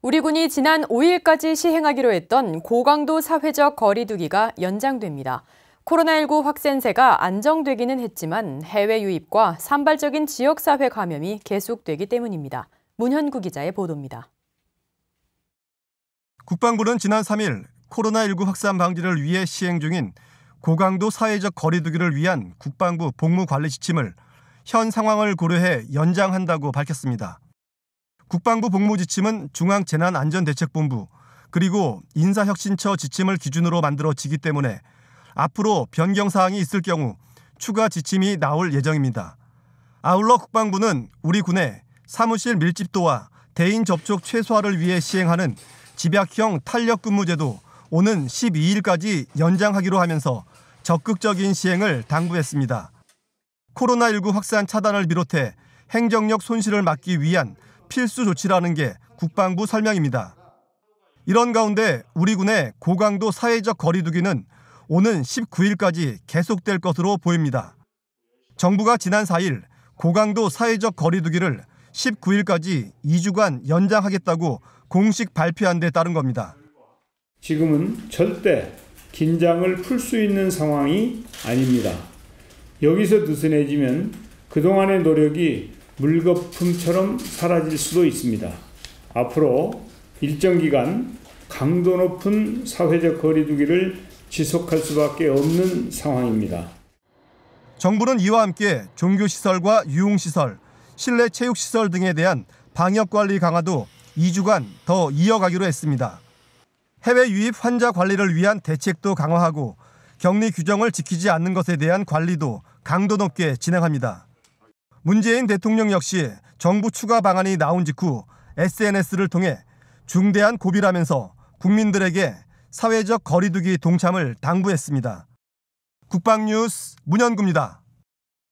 우리 군이 지난 5일까지 시행하기로 했던 고강도 사회적 거리 두기가 연장됩니다. 코로나19 확산세가 안정되기는 했지만 해외 유입과 산발적인 지역사회 감염이 계속되기 때문입니다. 문현구 기자의 보도입니다. 국방부는 지난 3일 코로나19 확산 방지를 위해 시행 중인 고강도 사회적 거리 두기를 위한 국방부 복무관리 지침을 현 상황을 고려해 연장한다고 밝혔습니다. 국방부 복무지침은 중앙재난안전대책본부 그리고 인사혁신처 지침을 기준으로 만들어지기 때문에 앞으로 변경사항이 있을 경우 추가 지침이 나올 예정입니다. 아울러 국방부는 우리 군의 사무실 밀집도와 대인 접촉 최소화를 위해 시행하는 집약형 탄력근무제도 오는 12일까지 연장하기로 하면서 적극적인 시행을 당부했습니다. 코로나19 확산 차단을 비롯해 행정력 손실을 막기 위한 필수 조치라는 게 국방부 설명입니다. 이런 가운데 우리 군의 고강도 사회적 거리 두기는 오는 19일까지 계속될 것으로 보입니다. 정부가 지난 4일 고강도 사회적 거리 두기를 19일까지 2주간 연장하겠다고 공식 발표한 데 따른 겁니다. 지금은 절대 긴장을 풀 수 있는 상황이 아닙니다. 여기서 느슨해지면 그동안의 노력이 물거품처럼 사라질 수도 있습니다. 앞으로 일정 기간 강도 높은 사회적 거리 두기를 지속할 수밖에 없는 상황입니다. 정부는 이와 함께 종교시설과 유흥시설, 실내 체육시설 등에 대한 방역관리 강화도 2주간 더 이어가기로 했습니다. 해외 유입 환자 관리를 위한 대책도 강화하고 격리 규정을 지키지 않는 것에 대한 관리도 강도 높게 진행합니다. 문재인 대통령 역시 정부 추가 방안이 나온 직후 SNS를 통해 중대한 고비라면서 국민들에게 사회적 거리 두기 동참을 당부했습니다. 국방뉴스 문현구입니다.